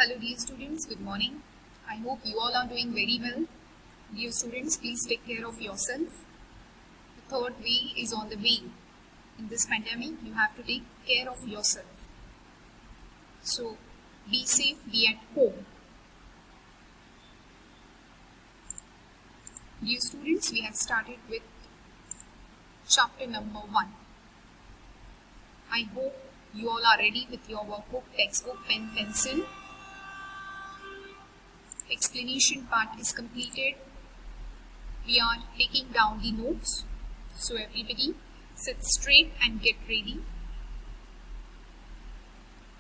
Hello dear students, good morning. I hope you all are doing very well. Dear students, please take care of yourself. The third way is on the way. In this pandemic, you have to take care of yourself. So, be safe, be at home. Dear students, we have started with chapter number 1. I hope you all are ready with your workbook, textbook, pen, pencil. Explanation part is completed. We are taking down the notes. So everybody sit straight and get ready.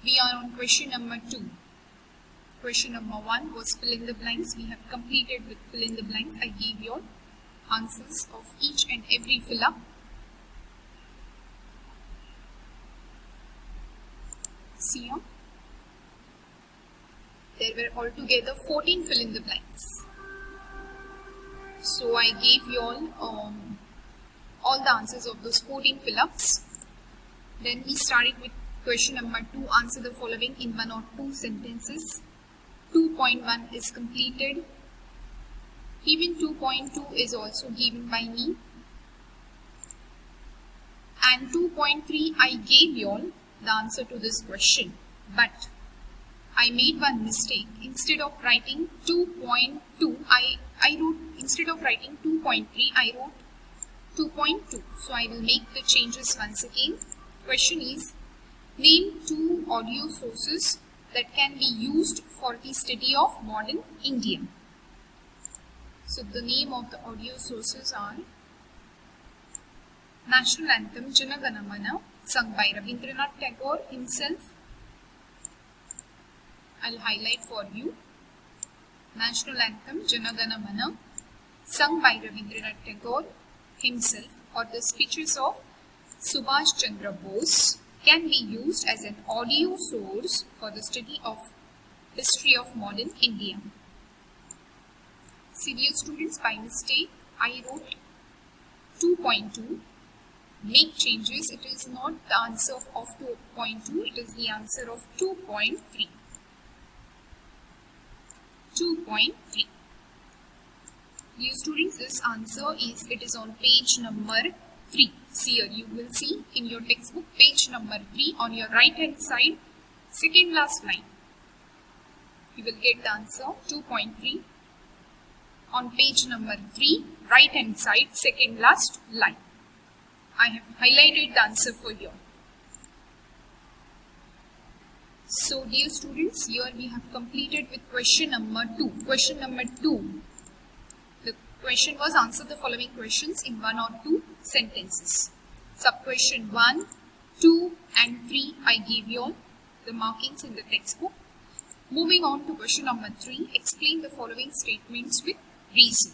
We are on question number 2. Question number 1 was fill in the blanks. We have completed with fill in the blanks. I gave you answers of each and every fill up. See here. There were altogether 14 fill in the blanks. So I gave you all the answers of those 14 fill-ups. Then we started with question number 2. Answer the following in 1 or 2 sentences. 2.1 is completed. Even 2.2 is also given by me. And 2.3 I gave you all the answer to this question. But I made one mistake. Instead of writing 2.2, I wrote, instead of writing 2.3, I wrote 2.2. So I will make the changes once again. Question is, name 2 audio sources that can be used for the study of modern India. So the name of the audio sources are National Anthem Jana Gana Mana, sung by Rabindranath Tagore himself. I'll highlight for you. National Anthem Jana Gana Mana, sung by Rabindranath Tagore himself, or the speeches of Subhash Chandra Bose can be used as an audio source for the study of history of modern India. See dear students, by mistake I wrote 2.2. Make changes. It is not the answer of 2.2, it is the answer of 2.3. 2.3. Dear students, this answer is on page number 3. See here, you will see in your textbook page number 3 on your right hand side, second last line. You will get the answer 2.3 on page number 3, right hand side, second last line. I have highlighted the answer for you. So dear students, here we have completed with question number 2. Question number 2. The question was answer the following questions in 1 or 2 sentences. Sub question 1, 2 and 3 I gave you all the markings in the textbook. Moving on to question number 3, explain the following statements with reason.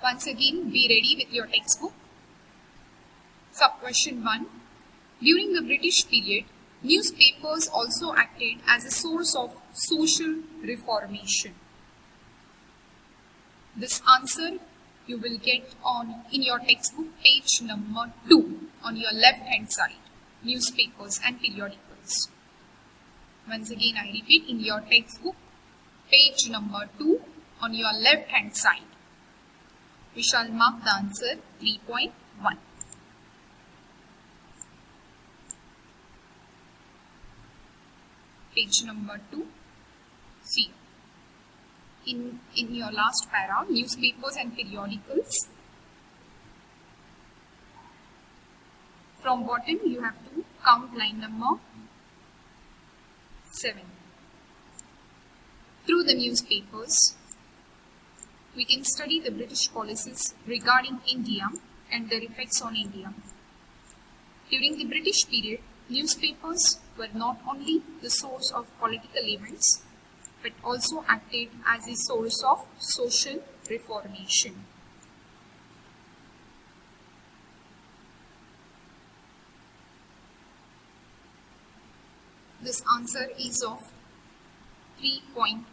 Once again, be ready with your textbook. Sub question 1, during the British period, newspapers also acted as a source of social reformation. This answer you will get in your textbook page number 2 on your left hand side, newspapers and periodicals. Once again I repeat, in your textbook page number 2 on your left hand side. We shall mark the answer 3.1. Page number 2. See. In your last para, newspapers and periodicals. From bottom, you have to count line number 7. Through the newspapers, we can study the British policies regarding India and their effects on India. During the British period, newspapers were not only the source of political events, but also acted as a source of social reformation. This answer is of 3.1.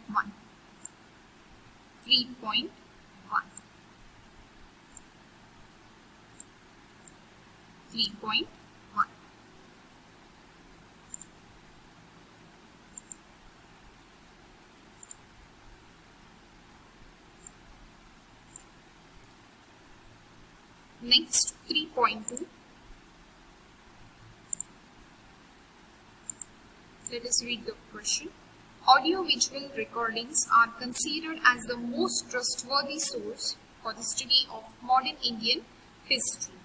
3.1. 3.1. Next, 3.2. Let us read the question. Audio-visual recordings are considered as the most trustworthy source for the study of modern Indian history.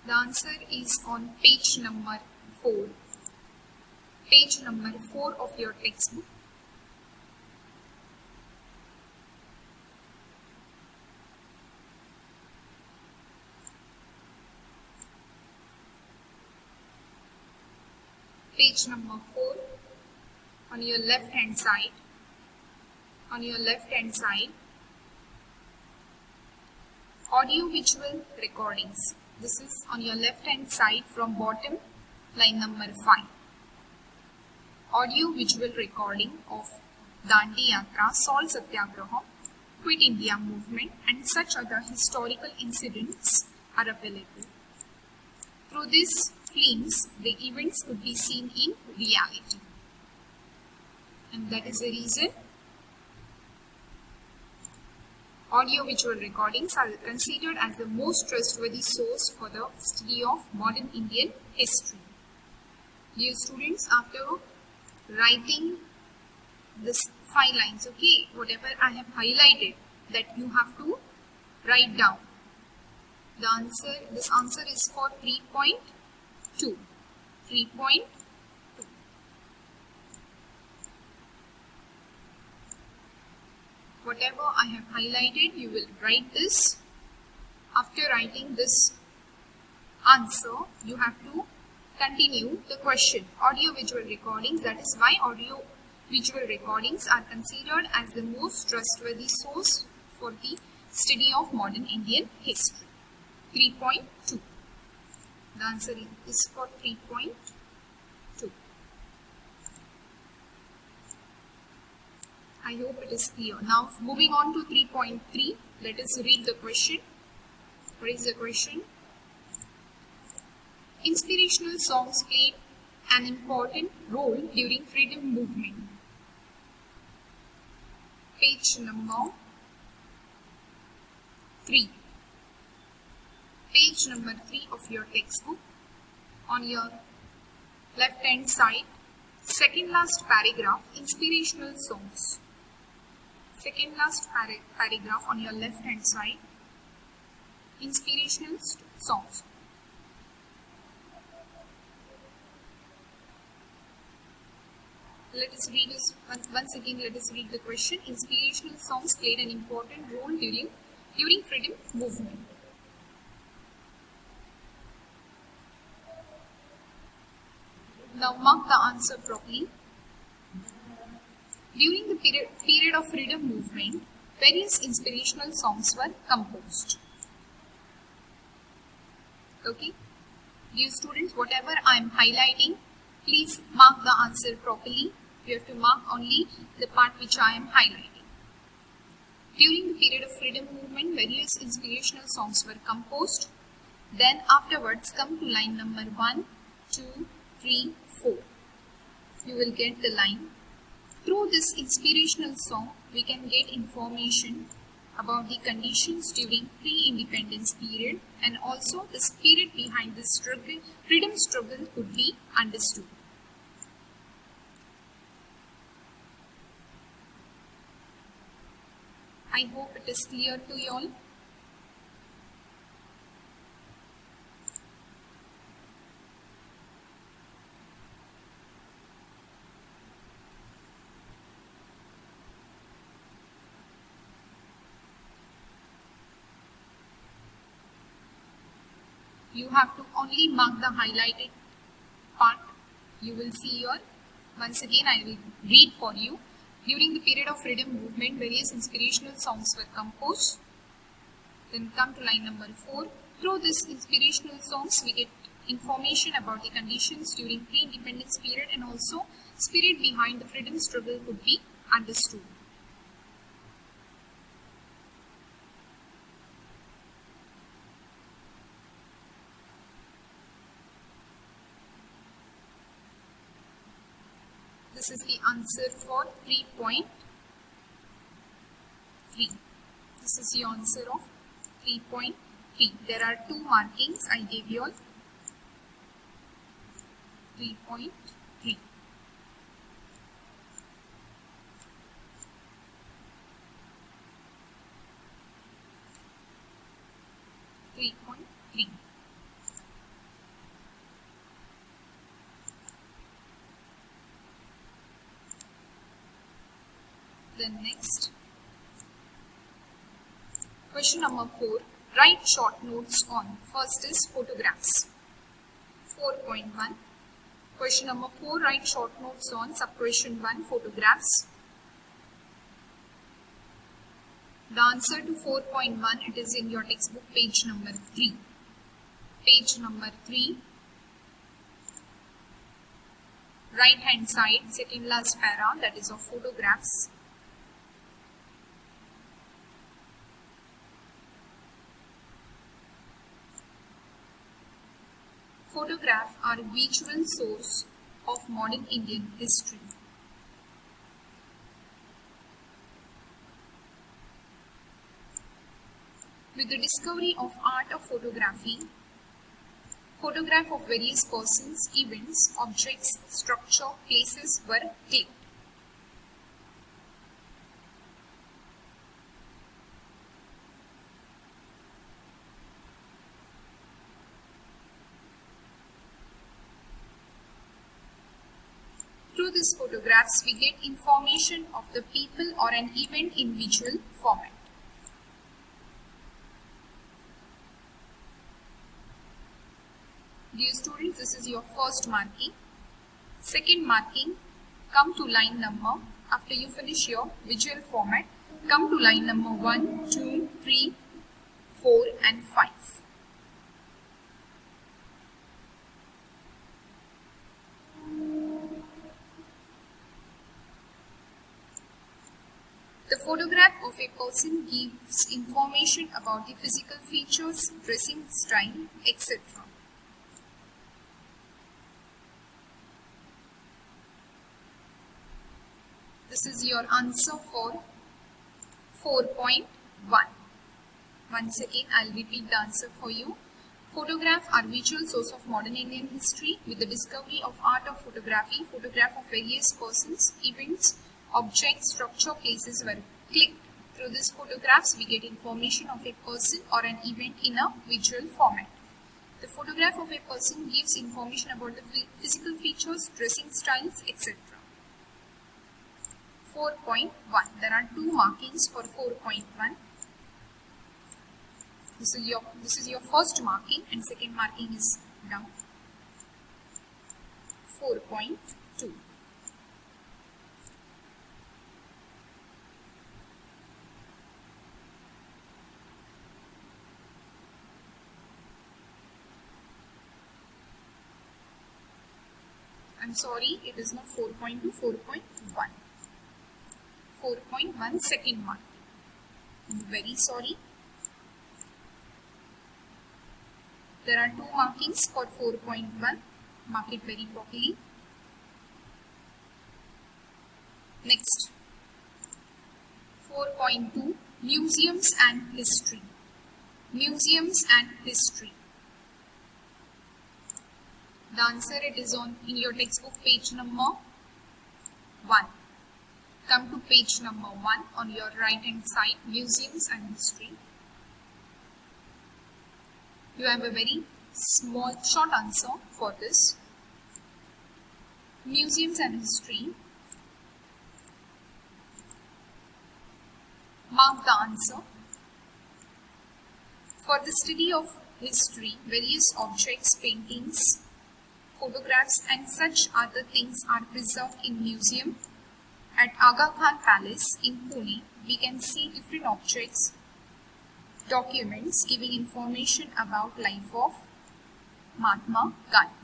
The answer is on page number 4. Page number 4 of your textbook. Page number 4, on your left hand side. On your left hand side, audio visual recordings. This is on your left hand side from bottom, line number 5. Audio visual recording of Dandi Yatra, Salt Satyagraha, Quit India movement and such other historical incidents are available. Through these films, the events could be seen in reality. And that is the reason audio-visual recordings are considered as the most trustworthy source for the study of modern Indian history. Dear students, after writing this 5 lines, okay, whatever I have highlighted, that you have to write down. This answer is for 3.2. 3.2. Whatever I have highlighted, you will write this. After writing this answer, you have to continue the question. Audio-visual recordings, that is why audio-visual recordings are considered as the most trustworthy source for the study of modern Indian history. 3.2. The answer is for 3.2. I hope it is clear. Now moving on to 3.3. Let us read the question. What is the question? Inspirational songs played an important role during freedom movement. Page number 3. Page number 3 of your textbook. On your left hand side, second last paragraph, inspirational songs. Second last paragraph on your left hand side, inspirational songs. Let us read this once again. Let us read the question. Inspirational songs played an important role during freedom movement. Now mark the answer properly. During the period of freedom movement, various inspirational songs were composed. Okay? Dear students, whatever I am highlighting, please mark the answer properly. You have to mark only the part which I am highlighting. During the period of freedom movement, various inspirational songs were composed. Then afterwards come to line number 1, 2, 3, 4. You will get the line. Through this inspirational song, we can get information about the conditions during pre-independence period, and also the spirit behind the freedom struggle could be understood. I hope it is clear to you all. You have to only mark the highlighted part. You will see here. Once again, I will read for you. During the period of freedom movement, various inspirational songs were composed. Then come to line number 4. Through these inspirational songs, we get information about the conditions during pre-independence period, and also spirit behind the freedom struggle could be understood. This is the answer for 3.3. This This is the answer of 3.3. There are two markings I gave you all. 3.3. Then next, question number 4. Write short notes on. First is photographs. 4.1. Question number 4. Write short notes on sub-question 1, photographs. The answer to 4.1, it is in your textbook, page number 3. Page number 3. Right hand side, second last para, that is of photographs. Photographs are a visual source of modern Indian history. With the discovery of art of photography, photographs of various persons, events, objects, structure, places were clicked. Through these photographs, we get information of the people or an event in visual format. Dear students, this is your first marking. Second marking, come to line number. After you finish your visual format, come to line number 1, 2, 3, 4 and 5. The photograph of a person gives information about the physical features, dressing style, etc. This is your answer for 4.1. Once again, I'll repeat the answer for you. Photographs are visual source of modern Indian history. With the discovery of art of photography, photographs of various persons, events, objects, structure, places were clicked. Through these photographs, we get information of a person or an event in a visual format. The photograph of a person gives information about the physical features, dressing styles, etc. 4.1. There are two markings for 4.1. This is your first marking and second marking is down. 4.2. I'm sorry, it is not 4.2, 4.1. 4.1 second marking. I'm very sorry. There are two markings for 4.1. Mark it very properly. Next, 4.2 museums and history. Museums and history. The answer it is in your textbook, page number 1. Come to page number 1 on your right hand side, museums and history. You have a very small short answer for this. Museums and history. Mark the answer. For the study of history, various objects, paintings, photographs and such other things are preserved in museum. At Aga Khan Palace in Pune, we can see different objects, documents giving information about life of Mahatma Gandhi.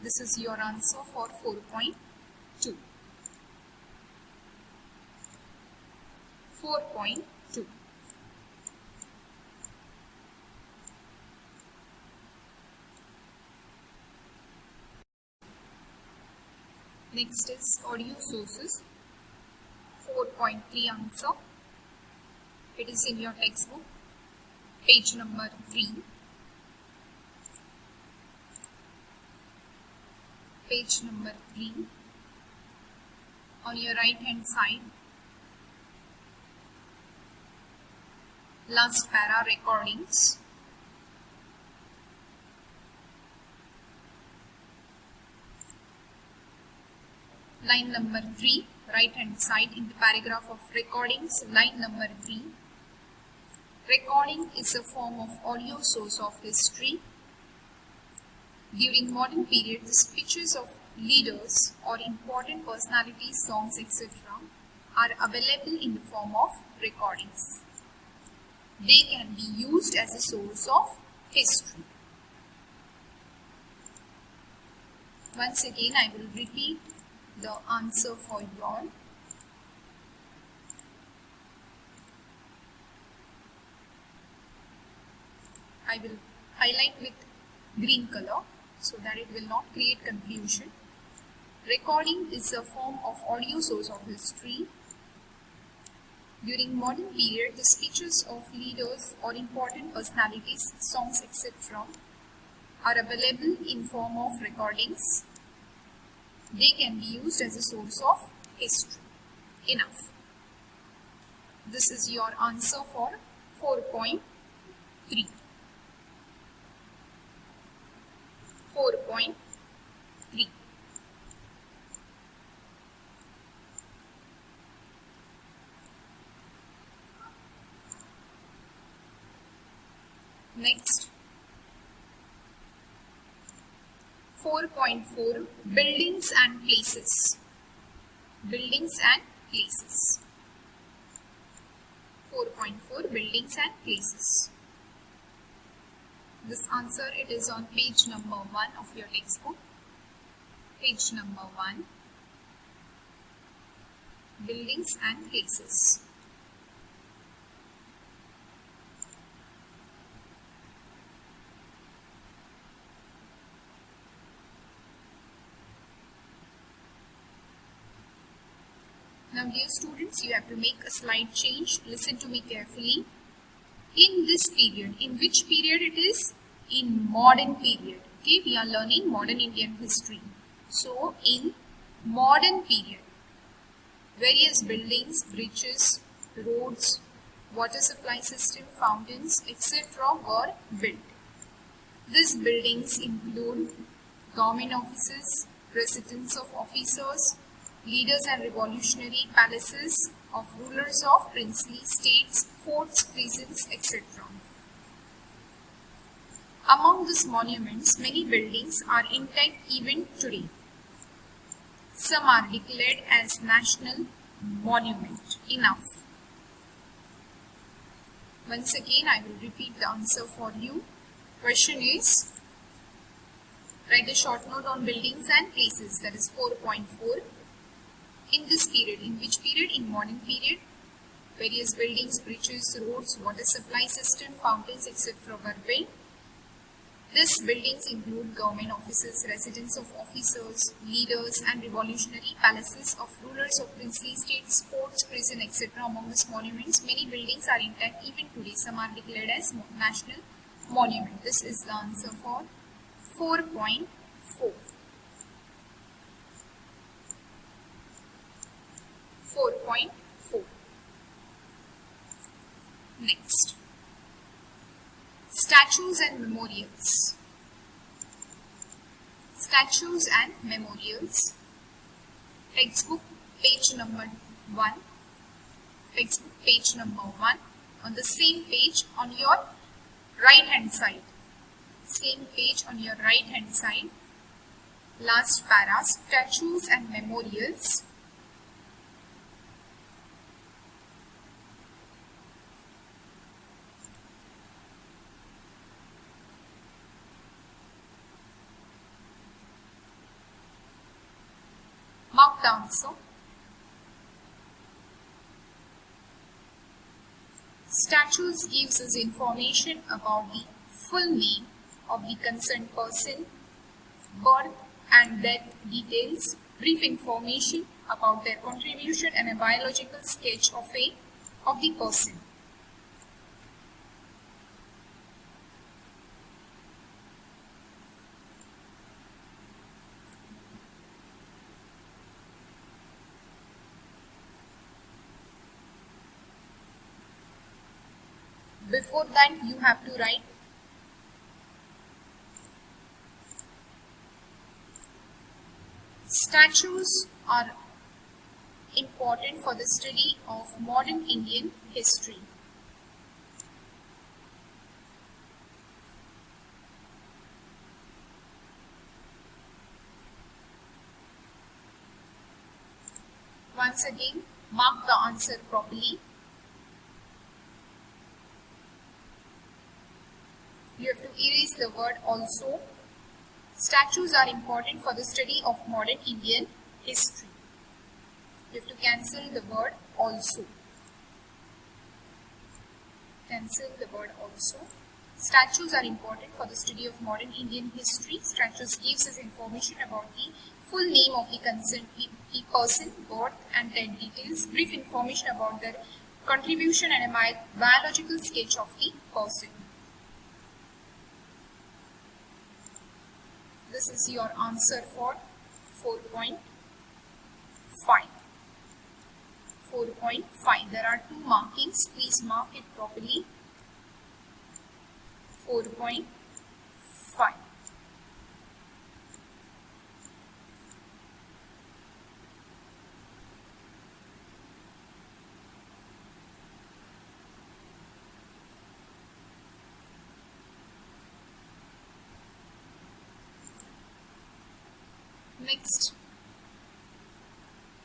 This is your answer for 4.2. 4.2. Next is audio sources. 4.3 answer. It is in your textbook, page number 3. Page number 3. On your right hand side, last para, recordings. Line number 3, right hand side in the paragraph of recordings, line number 3. Recording is a form of audio source of history. During modern period, the speeches of leaders or important personalities, songs, etc. are available in the form of recordings. They can be used as a source of history. Once again, I will repeat the answer for you all. I will highlight with green color so that it will not create confusion. Recording is a form of audio source of history. During modern period, the speeches of leaders or important personalities, songs, etc. are available in form of recordings. They can be used as a source of history. Enough. This is your answer for 4.3. 4.3. Next, 4.4, buildings and places. Buildings and places. 4.4, buildings and places. This answer, it is on page number 1 of your textbook. Page number 1, buildings and places. Now dear students, you have to make a slide change. Listen to me carefully. In this period, in which period it is? In modern period. Okay, we are learning modern Indian history. So in modern period, various buildings, bridges, roads, water supply system, fountains, etc. were built. These buildings include government offices, residence of officers, leaders and revolutionary palaces of rulers of princely states, forts, prisons, etc. Among these monuments, many buildings are intact even today. Some are declared as national monument. Enough. Once again, I will repeat the answer for you. Question is, write a short note on buildings and places, that is 4.4. In this period, in which period? In modern period, various buildings, bridges, roads, water supply system, fountains, etc. were built. These buildings include government offices, residence of officers, leaders and revolutionary palaces of rulers of princely states, forts, prison, etc. Among these monuments, many buildings are intact even today. Some are declared as national monument. This is the answer for 4.4. 4.4. Next, statues and memorials. Statues and memorials. Textbook page number 1. Textbook page number 1. On the same page on your right hand side. Same page on your right hand side. Last para, statues and memorials. Mark the answer. Statues gives us information about the full name of the concerned person, birth and death details, brief information about their contribution and a biological sketch of the person. Before that, you have to write statues are important for the study of modern Indian history. Once again, mark the answer properly. You have to erase the word also. Statues are important for the study of modern Indian history. You have to cancel the word also. Cancel the word also. Statues are important for the study of modern Indian history. Statues gives us information about the full name of the concerned person, birth and death details, brief information about their contribution and a biological sketch of the person. This is your answer for 4.5. 4.5. There are two markings. Please mark it properly. 4.5. Next,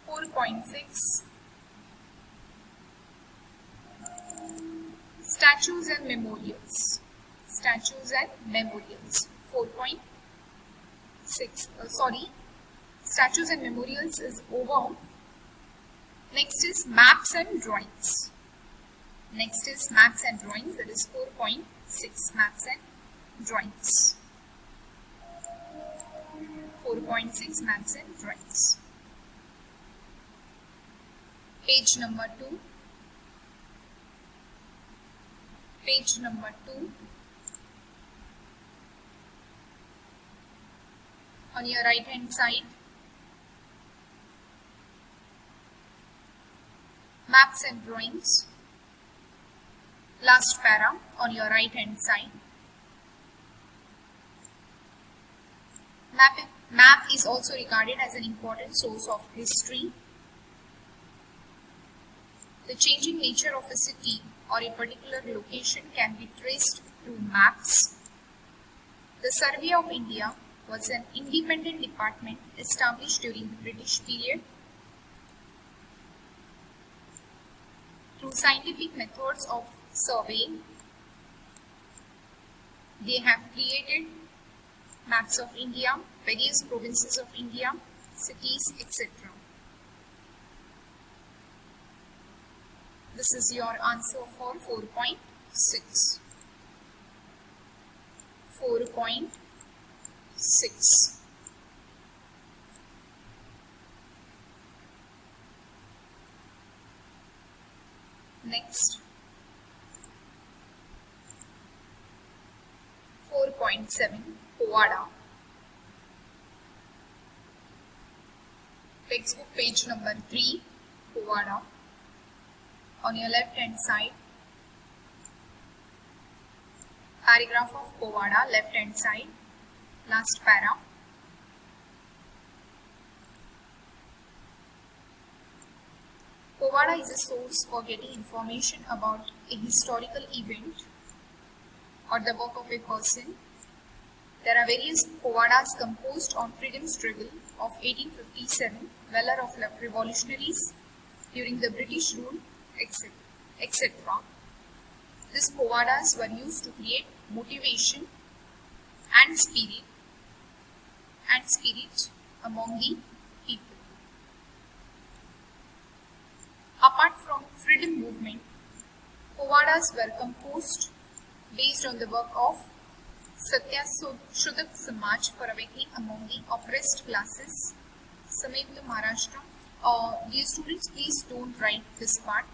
4.6. Statues and memorials. Statues and memorials. 4.6. Statues and memorials is over. Next is maps and drawings. Next is maps and drawings. That is 4.6. Maps and drawings. 4.6. Maps and drawings. Page number 2. Page number 2. On your right hand side, maps and drawings. Last para on your right hand side. Map is also regarded as an important source of history. The changing nature of a city or a particular location can be traced through maps. The Survey of India was an independent department established during the British period. Through scientific methods of surveying, they have created maps of India, various provinces of India, cities, etc. This is your answer for 4.6. 4.6. Next, 4.7. Povada. Textbook page number 3. Povada. On your left hand side, paragraph of Povada, left hand side, last para. Povada is a source for getting information about a historical event or the work of a person. There are various Povadas composed on freedom struggle of 1857, valor of revolutionaries during the British rule, etc. These Povadas were used to create motivation and spirit among the people. Apart from freedom movement, Povadas were composed based on the work of Satya Shudak Samaj for awakening among the oppressed classes. Samyukta Maharashtra. Dear students, please don't write this part.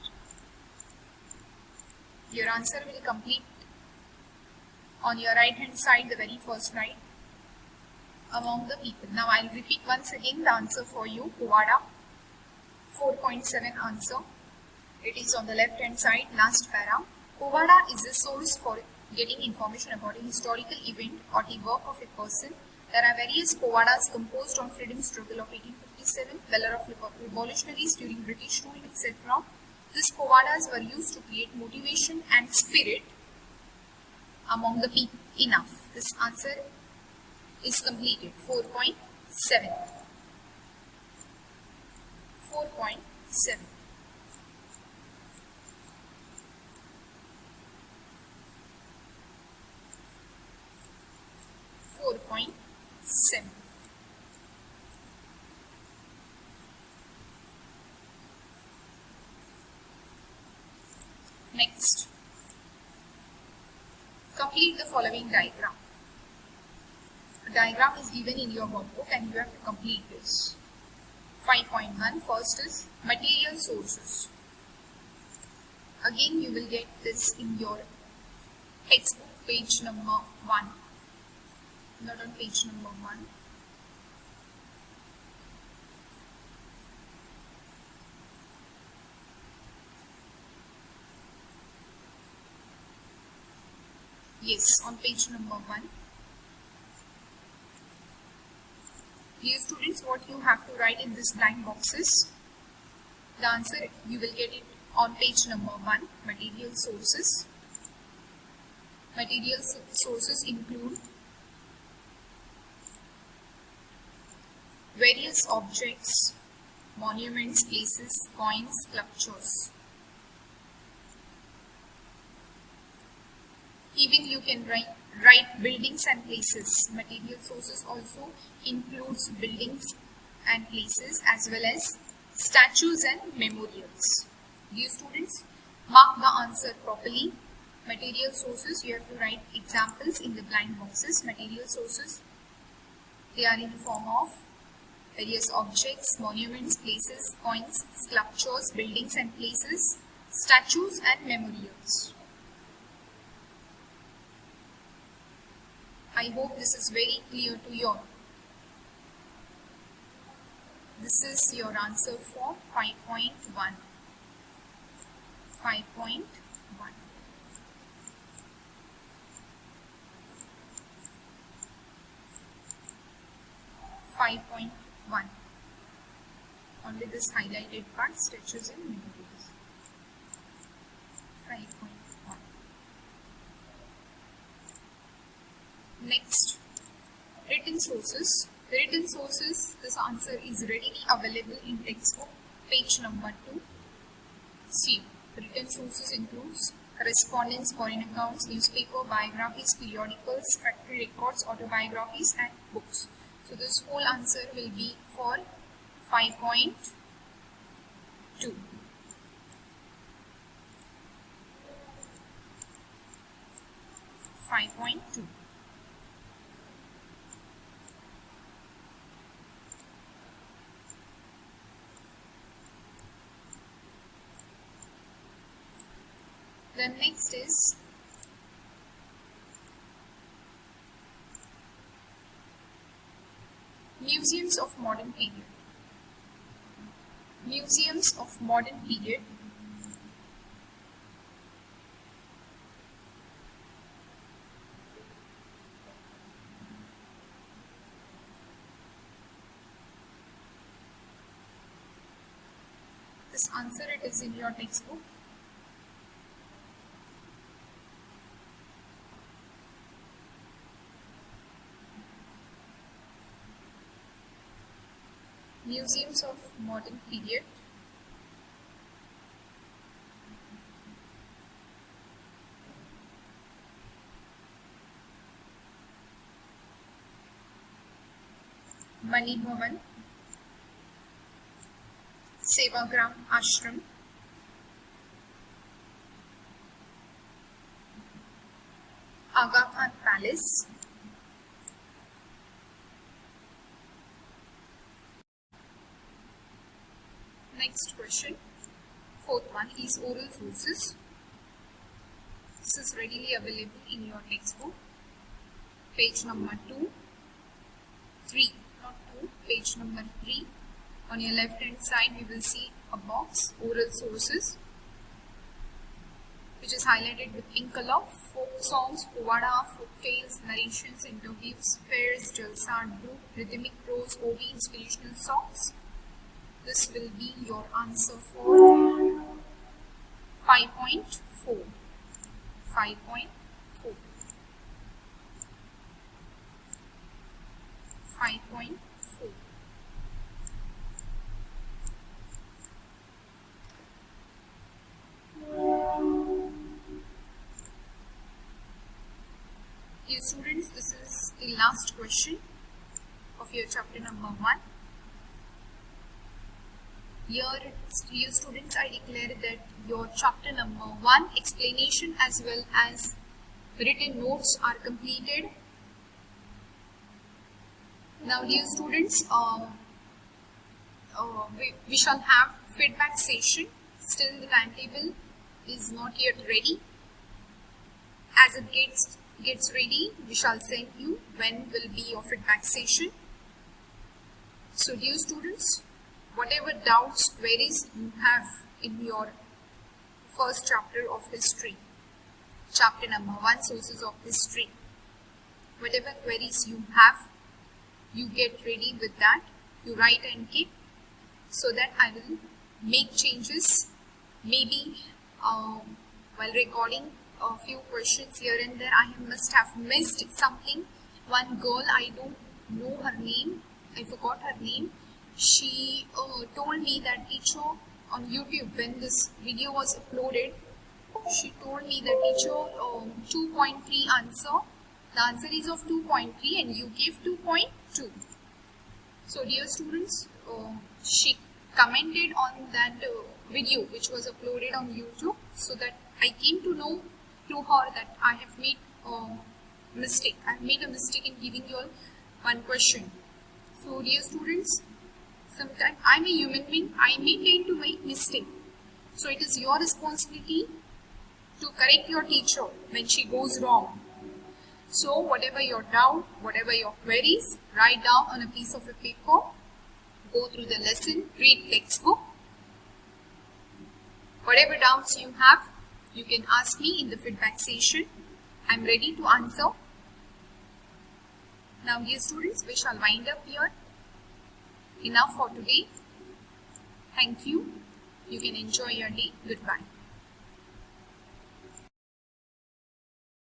Your answer will complete on your right hand side, the very first line, among the people. Now I will repeat once again the answer for you. Povada, 4.7 answer. It is on the left hand side, last para. Kovada is a source for getting information about a historical event or the work of a person. There are various Kovadas composed on freedom struggle of 1857, valor of revolutionaries during British rule, etc. These Kovadas were used to create motivation and spirit among the people. Enough. This answer is completed. 4.7. 4.7. 4.7. Next, complete the following diagram. A diagram is given in your workbook and you have to complete this. 5.1, first is material sources. Again, you will get this in your textbook, page number 1. Not on page number 1. Yes, on page number 1. Dear students, what you have to write in this blank boxes? The answer you will get it on page number 1, material sources. Material sources include various objects, monuments, places, coins, sculptures. Even you can write buildings and places. Material sources also includes buildings and places as well as statues and memorials. Dear students, mark the answer properly. Material sources, you have to write examples in the blank boxes. Material sources, they are in the form of various objects, monuments, places, coins, sculptures, buildings and places, statues and memorials. I hope this is very clear to you all. This is your answer for 5.1. 5.1. 5.1. Only this highlighted part, statues and memorials. 5.1. Next, written sources. Written sources, this answer is readily available in textbook, page number 2. See, written sources includes correspondence, foreign accounts, newspaper, biographies, periodicals, factory records, autobiographies and books. So this whole answer will be for 5.2. 5.2. Then next is museums of modern period. Museums of modern period this answer it is in your textbook. Museums of modern period. Mani Bhavan, Sevagram Ashram, Aga Khan Palace, next question, fourth one is oral sources. This is readily available in your textbook, page number 2, 3, not 2, page number 3. On your left hand side you will see a box, oral sources. which is highlighted with pink color. Folk songs, povada, folk tales, narrations, interviews, fairs, jalsa, group, rhythmic prose, OD, inspirational songs. This will be your answer for 5.4. 5.4. 5.4. Dear students, this is the last question of your chapter number 1. Here, dear students, I declare that your chapter number 1 explanation as well as written notes are completed. Now, dear students, we shall have feedback session. Still, the timetable is not yet ready. As it gets ready, we shall send you when will be your feedback session. So, dear students, whatever doubts, queries you have in your first chapter of history, chapter number 1, sources of history, whatever queries you have, you get ready with that. You write and keep, so that I will make changes, maybe while recording a few questions here and there. I must have missed something. One girl, I don't know her name, I forgot her name. She told me that teacher on YouTube, when this video was uploaded, she told me that teacher 2.3 answer. The answer is of 2.3 and you gave 2.2. So dear students, she commented on that video which was uploaded on YouTube, so that I came to know through her that I have made a mistake. I have made a mistake in giving you all one question. So dear students, sometimes I am a human being, I may tend to make mistake. So it is your responsibility to correct your teacher when she goes wrong. So whatever your doubt, whatever your queries, write down on a piece of a paper, go through the lesson, read textbook. Whatever doubts you have, you can ask me in the feedback session. I am ready to answer. Now dear students, we shall wind up here. Enough for today. Thank you. You can enjoy your day. Goodbye.